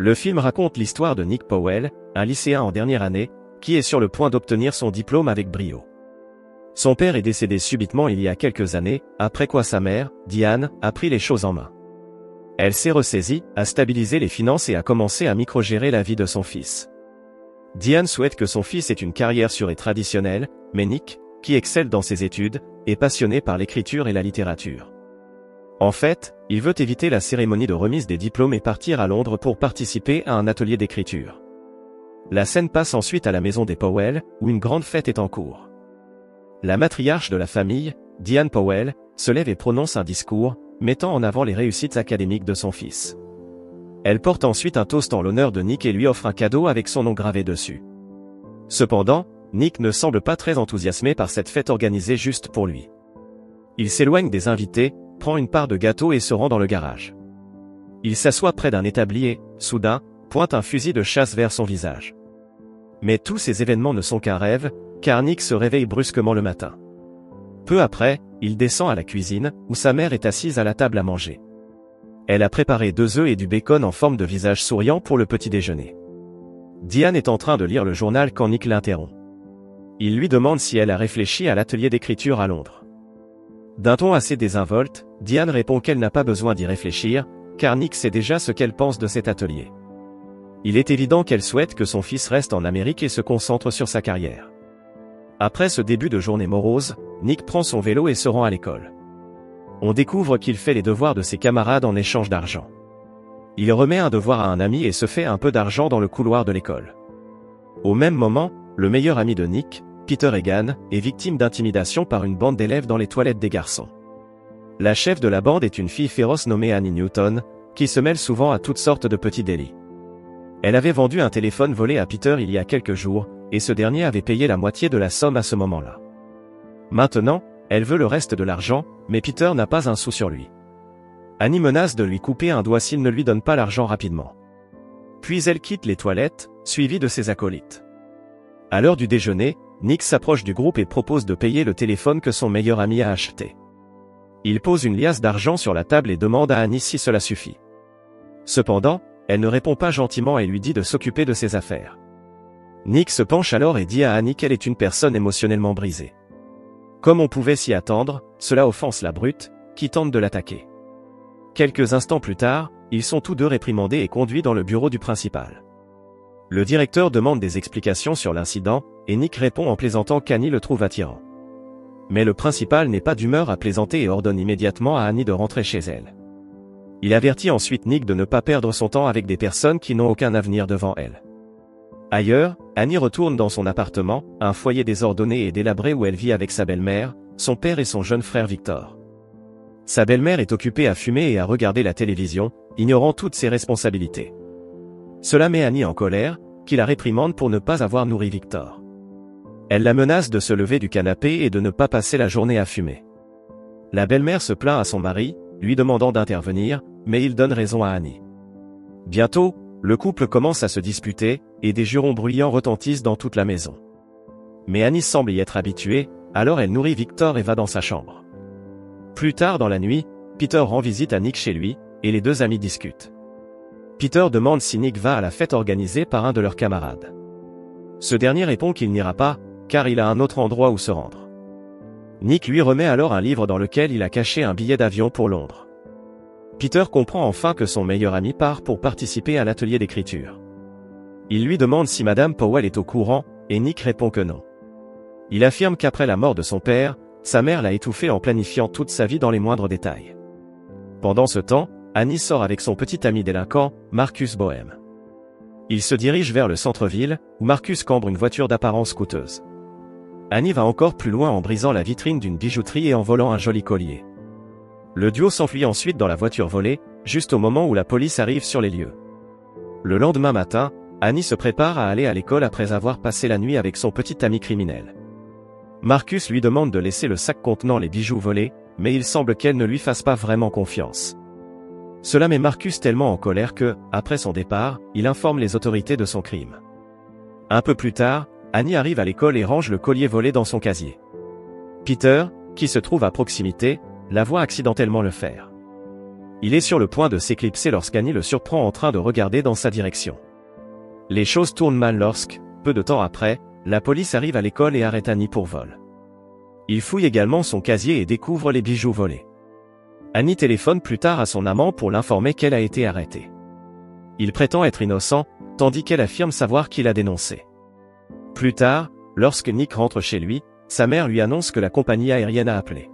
Le film raconte l'histoire de Nick Powell, un lycéen en dernière année, qui est sur le point d'obtenir son diplôme avec brio. Son père est décédé subitement il y a quelques années, après quoi sa mère, Diane, a pris les choses en main. Elle s'est ressaisie, a stabilisé les finances et a commencé à microgérer la vie de son fils. Diane souhaite que son fils ait une carrière sûre et traditionnelle, mais Nick, qui excelle dans ses études, est passionné par l'écriture et la littérature. En fait, il veut éviter la cérémonie de remise des diplômes et partir à Londres pour participer à un atelier d'écriture. La scène passe ensuite à la maison des Powell, où une grande fête est en cours. La matriarche de la famille, Diane Powell, se lève et prononce un discours, mettant en avant les réussites académiques de son fils. Elle porte ensuite un toast en l'honneur de Nick et lui offre un cadeau avec son nom gravé dessus. Cependant, Nick ne semble pas très enthousiasmé par cette fête organisée juste pour lui. Il s'éloigne des invités, prend une part de gâteau et se rend dans le garage. Il s'assoit près d'un établi et, soudain, pointe un fusil de chasse vers son visage. Mais tous ces événements ne sont qu'un rêve, car Nick se réveille brusquement le matin. Peu après, il descend à la cuisine, où sa mère est assise à la table à manger. Elle a préparé 2 œufs et du bacon en forme de visage souriant pour le petit déjeuner. Diane est en train de lire le journal quand Nick l'interrompt. Il lui demande si elle a réfléchi à l'atelier d'écriture à Londres. D'un ton assez désinvolte, Diane répond qu'elle n'a pas besoin d'y réfléchir, car Nick sait déjà ce qu'elle pense de cet atelier. Il est évident qu'elle souhaite que son fils reste en Amérique et se concentre sur sa carrière. Après ce début de journée morose, Nick prend son vélo et se rend à l'école. On découvre qu'il fait les devoirs de ses camarades en échange d'argent. Il remet un devoir à un ami et se fait un peu d'argent dans le couloir de l'école. Au même moment, le meilleur ami de Nick, Peter Egan, est victime d'intimidation par une bande d'élèves dans les toilettes des garçons. La chef de la bande est une fille féroce nommée Annie Newton, qui se mêle souvent à toutes sortes de petits délits. Elle avait vendu un téléphone volé à Peter il y a quelques jours, et ce dernier avait payé la moitié de la somme à ce moment-là. Maintenant, elle veut le reste de l'argent, mais Peter n'a pas un sou sur lui. Annie menace de lui couper un doigt s'il ne lui donne pas l'argent rapidement. Puis elle quitte les toilettes, suivie de ses acolytes. À l'heure du déjeuner, Nick s'approche du groupe et propose de payer le téléphone que son meilleur ami a acheté. Il pose une liasse d'argent sur la table et demande à Annie si cela suffit. Cependant, elle ne répond pas gentiment et lui dit de s'occuper de ses affaires. Nick se penche alors et dit à Annie qu'elle est une personne émotionnellement brisée. Comme on pouvait s'y attendre, cela offense la brute, qui tente de l'attaquer. Quelques instants plus tard, ils sont tous deux réprimandés et conduits dans le bureau du principal. Le directeur demande des explications sur l'incident, et Nick répond en plaisantant qu'Annie le trouve attirant. Mais le principal n'est pas d'humeur à plaisanter et ordonne immédiatement à Annie de rentrer chez elle. Il avertit ensuite Nick de ne pas perdre son temps avec des personnes qui n'ont aucun avenir devant elle. Ailleurs, Annie retourne dans son appartement, un foyer désordonné et délabré où elle vit avec sa belle-mère, son père et son jeune frère Victor. Sa belle-mère est occupée à fumer et à regarder la télévision, ignorant toutes ses responsabilités. Cela met Annie en colère, qui la réprimande pour ne pas avoir nourri Victor. Elle la menace de se lever du canapé et de ne pas passer la journée à fumer. La belle-mère se plaint à son mari, lui demandant d'intervenir, mais il donne raison à Annie. Bientôt, le couple commence à se disputer, et des jurons bruyants retentissent dans toute la maison. Mais Annie semble y être habituée, alors elle nourrit Victor et va dans sa chambre. Plus tard dans la nuit, Peter rend visite à Nick chez lui, et les deux amis discutent. Peter demande si Nick va à la fête organisée par un de leurs camarades. Ce dernier répond qu'il n'ira pas, car il a un autre endroit où se rendre. Nick lui remet alors un livre dans lequel il a caché un billet d'avion pour Londres. Peter comprend enfin que son meilleur ami part pour participer à l'atelier d'écriture. Il lui demande si Madame Powell est au courant, et Nick répond que non. Il affirme qu'après la mort de son père, sa mère l'a étouffé en planifiant toute sa vie dans les moindres détails. Pendant ce temps, Annie sort avec son petit ami délinquant, Marcus Bohem. Il se dirige vers le centre-ville, où Marcus cambre une voiture d'apparence coûteuse. Annie va encore plus loin en brisant la vitrine d'une bijouterie et en volant un joli collier. Le duo s'enfuit ensuite dans la voiture volée, juste au moment où la police arrive sur les lieux. Le lendemain matin, Annie se prépare à aller à l'école après avoir passé la nuit avec son petit ami criminel. Marcus lui demande de laisser le sac contenant les bijoux volés, mais il semble qu'elle ne lui fasse pas vraiment confiance. Cela met Marcus tellement en colère que, après son départ, il informe les autorités de son crime. Un peu plus tard, Annie arrive à l'école et range le collier volé dans son casier. Peter, qui se trouve à proximité, la voit accidentellement le faire. Il est sur le point de s'éclipser lorsqu'Annie le surprend en train de regarder dans sa direction. Les choses tournent mal lorsque, peu de temps après, la police arrive à l'école et arrête Annie pour vol. Il fouille également son casier et découvre les bijoux volés. Annie téléphone plus tard à son amant pour l'informer qu'elle a été arrêtée. Il prétend être innocent, tandis qu'elle affirme savoir qui l'a dénoncé. Plus tard, lorsque Nick rentre chez lui, sa mère lui annonce que la compagnie aérienne a appelé.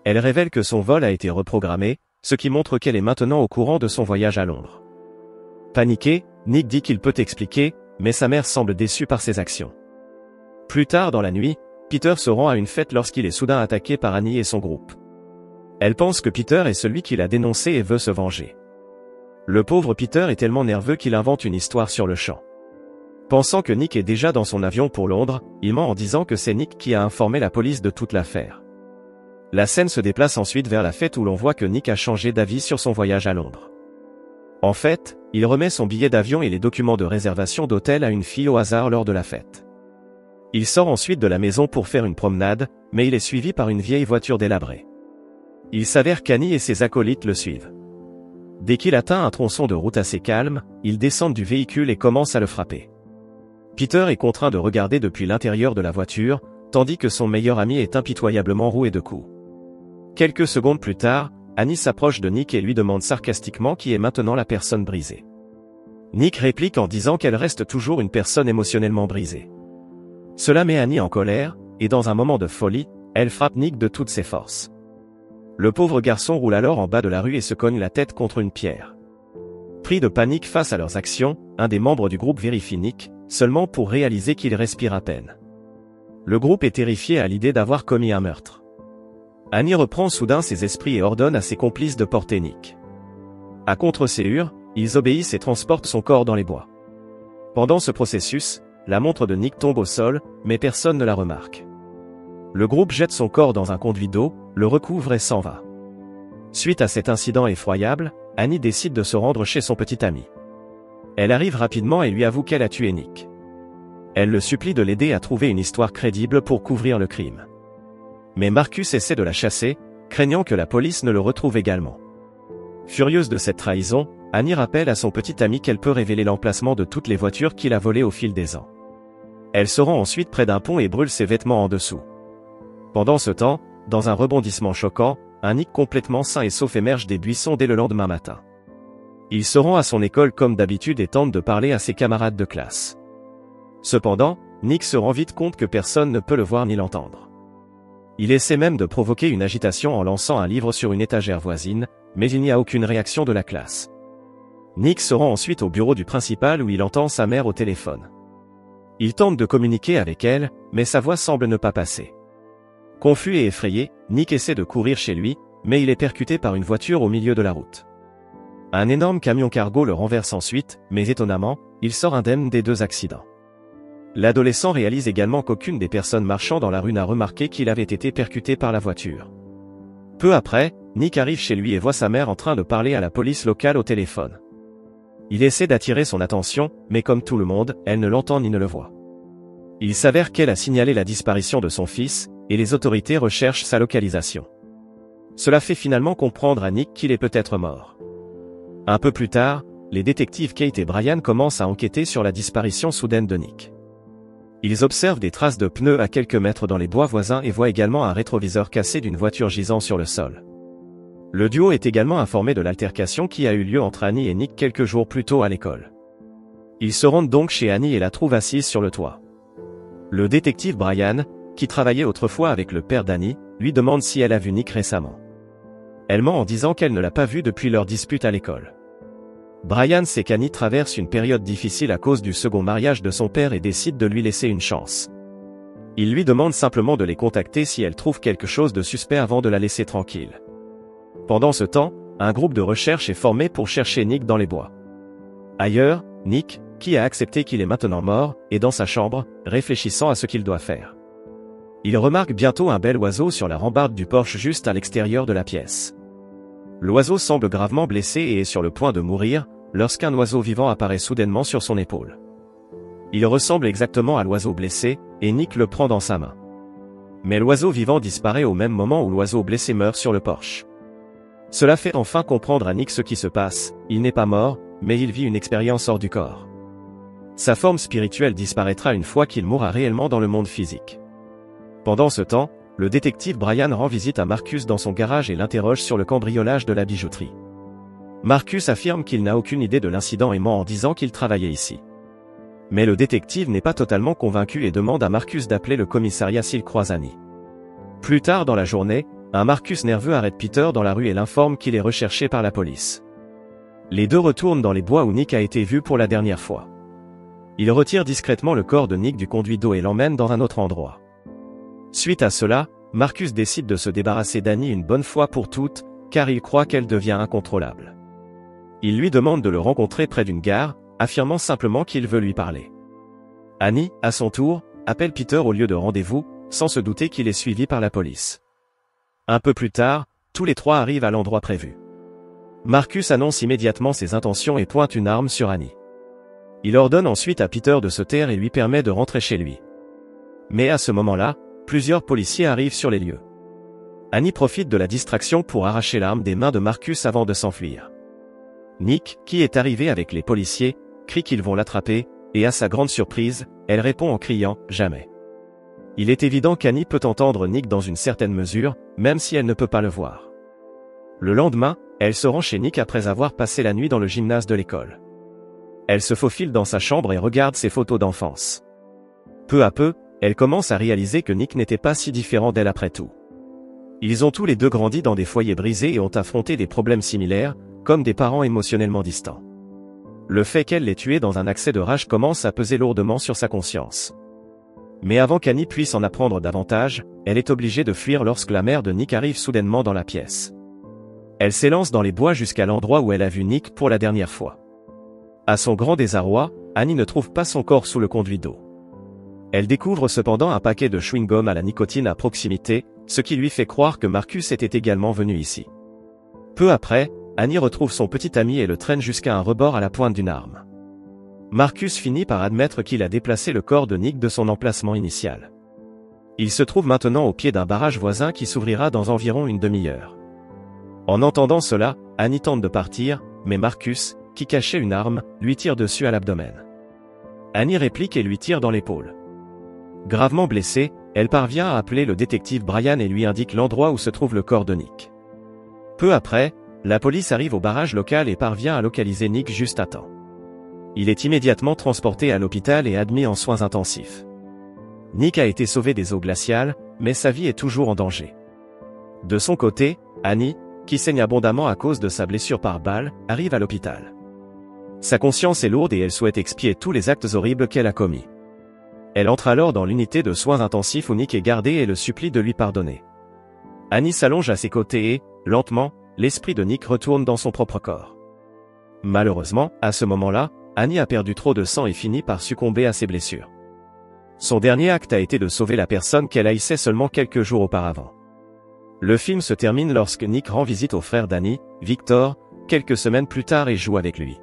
Elle révèle que son vol a été reprogrammé, ce qui montre qu'elle est maintenant au courant de son voyage à Londres. Paniqué, Nick dit qu'il peut expliquer, mais sa mère semble déçue par ses actions. Plus tard dans la nuit, Peter se rend à une fête lorsqu'il est soudain attaqué par Annie et son groupe. Elle pense que Peter est celui qui l'a dénoncé et veut se venger. Le pauvre Peter est tellement nerveux qu'il invente une histoire sur le champ. Pensant que Nick est déjà dans son avion pour Londres, il ment en disant que c'est Nick qui a informé la police de toute l'affaire. La scène se déplace ensuite vers la fête où l'on voit que Nick a changé d'avis sur son voyage à Londres. En fait, il remet son billet d'avion et les documents de réservation d'hôtel à une fille au hasard lors de la fête. Il sort ensuite de la maison pour faire une promenade, mais il est suivi par une vieille voiture délabrée. Il s'avère qu'Annie et ses acolytes le suivent. Dès qu'il atteint un tronçon de route assez calme, ils descendent du véhicule et commencent à le frapper. Peter est contraint de regarder depuis l'intérieur de la voiture, tandis que son meilleur ami est impitoyablement roué de coups. Quelques secondes plus tard, Annie s'approche de Nick et lui demande sarcastiquement qui est maintenant la personne brisée. Nick réplique en disant qu'elle reste toujours une personne émotionnellement brisée. Cela met Annie en colère, et dans un moment de folie, elle frappe Nick de toutes ses forces. Le pauvre garçon roule alors en bas de la rue et se cogne la tête contre une pierre. Pris de panique face à leurs actions, un des membres du groupe vérifie Nick, seulement pour réaliser qu'il respire à peine. Le groupe est terrifié à l'idée d'avoir commis un meurtre. Annie reprend soudain ses esprits et ordonne à ses complices de porter Nick. À contre-séure, ils obéissent et transportent son corps dans les bois. Pendant ce processus, la montre de Nick tombe au sol, mais personne ne la remarque. Le groupe jette son corps dans un conduit d'eau, le recouvre et s'en va. Suite à cet incident effroyable, Annie décide de se rendre chez son petit ami. Elle arrive rapidement et lui avoue qu'elle a tué Nick. Elle le supplie de l'aider à trouver une histoire crédible pour couvrir le crime. Mais Marcus essaie de la chasser, craignant que la police ne le retrouve également. Furieuse de cette trahison, Annie rappelle à son petit ami qu'elle peut révéler l'emplacement de toutes les voitures qu'il a volées au fil des ans. Elle se rend ensuite près d'un pont et brûle ses vêtements en dessous. Pendant ce temps, dans un rebondissement choquant, un Nick complètement sain et sauf émerge des buissons dès le lendemain matin. Il se rend à son école comme d'habitude et tente de parler à ses camarades de classe. Cependant, Nick se rend vite compte que personne ne peut le voir ni l'entendre. Il essaie même de provoquer une agitation en lançant un livre sur une étagère voisine, mais il n'y a aucune réaction de la classe. Nick se rend ensuite au bureau du principal où il entend sa mère au téléphone. Il tente de communiquer avec elle, mais sa voix semble ne pas passer. Confus et effrayé, Nick essaie de courir chez lui, mais il est percuté par une voiture au milieu de la route. Un énorme camion cargo le renverse ensuite, mais étonnamment, il sort indemne des deux accidents. L'adolescent réalise également qu'aucune des personnes marchant dans la rue n'a remarqué qu'il avait été percuté par la voiture. Peu après, Nick arrive chez lui et voit sa mère en train de parler à la police locale au téléphone. Il essaie d'attirer son attention, mais comme tout le monde, elle ne l'entend ni ne le voit. Il s'avère qu'elle a signalé la disparition de son fils, et les autorités recherchent sa localisation. Cela fait finalement comprendre à Nick qu'il est peut-être mort. Un peu plus tard, les détectives Kate et Brian commencent à enquêter sur la disparition soudaine de Nick. Ils observent des traces de pneus à quelques mètres dans les bois voisins et voient également un rétroviseur cassé d'une voiture gisant sur le sol. Le duo est également informé de l'altercation qui a eu lieu entre Annie et Nick quelques jours plus tôt à l'école. Ils se rendent donc chez Annie et la trouvent assise sur le toit. Le détective Brian, qui travaillait autrefois avec le père d'Annie, lui demande si elle a vu Nick récemment. Elle ment en disant qu'elle ne l'a pas vu depuis leur dispute à l'école. Brian sait qu'Annie traverse une période difficile à cause du second mariage de son père et décide de lui laisser une chance. Il lui demande simplement de les contacter si elle trouve quelque chose de suspect avant de la laisser tranquille. Pendant ce temps, un groupe de recherche est formé pour chercher Nick dans les bois. Ailleurs, Nick, qui a accepté qu'il est maintenant mort, est dans sa chambre, réfléchissant à ce qu'il doit faire. Il remarque bientôt un bel oiseau sur la rambarde du porche juste à l'extérieur de la pièce. L'oiseau semble gravement blessé et est sur le point de mourir, lorsqu'un oiseau vivant apparaît soudainement sur son épaule. Il ressemble exactement à l'oiseau blessé, et Nick le prend dans sa main. Mais l'oiseau vivant disparaît au même moment où l'oiseau blessé meurt sur le porche. Cela fait enfin comprendre à Nick ce qui se passe, il n'est pas mort, mais il vit une expérience hors du corps. Sa forme spirituelle disparaîtra une fois qu'il mourra réellement dans le monde physique. Pendant ce temps, le détective Brian rend visite à Marcus dans son garage et l'interroge sur le cambriolage de la bijouterie. Marcus affirme qu'il n'a aucune idée de l'incident et ment en disant qu'il travaillait ici. Mais le détective n'est pas totalement convaincu et demande à Marcus d'appeler le commissariat s'il croise Annie. Plus tard dans la journée, un Marcus nerveux arrête Peter dans la rue et l'informe qu'il est recherché par la police. Les deux retournent dans les bois où Nick a été vu pour la dernière fois. Il retire discrètement le corps de Nick du conduit d'eau et l'emmène dans un autre endroit. Suite à cela, Marcus décide de se débarrasser d'Annie une bonne fois pour toutes, car il croit qu'elle devient incontrôlable. Il lui demande de le rencontrer près d'une gare, affirmant simplement qu'il veut lui parler. Annie, à son tour, appelle Peter au lieu de rendez-vous, sans se douter qu'il est suivi par la police. Un peu plus tard, tous les trois arrivent à l'endroit prévu. Marcus annonce immédiatement ses intentions et pointe une arme sur Annie. Il ordonne ensuite à Peter de se taire et lui permet de rentrer chez lui. Mais à ce moment-là, plusieurs policiers arrivent sur les lieux. Annie profite de la distraction pour arracher l'arme des mains de Marcus avant de s'enfuir. Nick, qui est arrivé avec les policiers, crie qu'ils vont l'attraper, et à sa grande surprise, elle répond en criant « Jamais ». Il est évident qu'Annie peut entendre Nick dans une certaine mesure, même si elle ne peut pas le voir. Le lendemain, elle se rend chez Nick après avoir passé la nuit dans le gymnase de l'école. Elle se faufile dans sa chambre et regarde ses photos d'enfance. Peu à peu, elle commence à réaliser que Nick n'était pas si différent d'elle après tout. Ils ont tous les deux grandi dans des foyers brisés et ont affronté des problèmes similaires, comme des parents émotionnellement distants. Le fait qu'elle l'ait tué dans un accès de rage commence à peser lourdement sur sa conscience. Mais avant qu'Annie puisse en apprendre davantage, elle est obligée de fuir lorsque la mère de Nick arrive soudainement dans la pièce. Elle s'élance dans les bois jusqu'à l'endroit où elle a vu Nick pour la dernière fois. À son grand désarroi, Annie ne trouve pas son corps sous le conduit d'eau. Elle découvre cependant un paquet de chewing-gum à la nicotine à proximité, ce qui lui fait croire que Marcus était également venu ici. Peu après, Annie retrouve son petit ami et le traîne jusqu'à un rebord à la pointe d'une arme. Marcus finit par admettre qu'il a déplacé le corps de Nick de son emplacement initial. Il se trouve maintenant au pied d'un barrage voisin qui s'ouvrira dans environ une demi-heure. En entendant cela, Annie tente de partir, mais Marcus, qui cachait une arme, lui tire dessus à l'abdomen. Annie réplique et lui tire dans l'épaule. Gravement blessée, elle parvient à appeler le détective Brian et lui indique l'endroit où se trouve le corps de Nick. Peu après, la police arrive au barrage local et parvient à localiser Nick juste à temps. Il est immédiatement transporté à l'hôpital et admis en soins intensifs. Nick a été sauvé des eaux glaciales, mais sa vie est toujours en danger. De son côté, Annie, qui saigne abondamment à cause de sa blessure par balle, arrive à l'hôpital. Sa conscience est lourde et elle souhaite expier tous les actes horribles qu'elle a commis. Elle entre alors dans l'unité de soins intensifs où Nick est gardé et le supplie de lui pardonner. Annie s'allonge à ses côtés et, lentement, l'esprit de Nick retourne dans son propre corps. Malheureusement, à ce moment-là, Annie a perdu trop de sang et finit par succomber à ses blessures. Son dernier acte a été de sauver la personne qu'elle haïssait seulement quelques jours auparavant. Le film se termine lorsque Nick rend visite au frère d'Annie, Victor, quelques semaines plus tard et joue avec lui.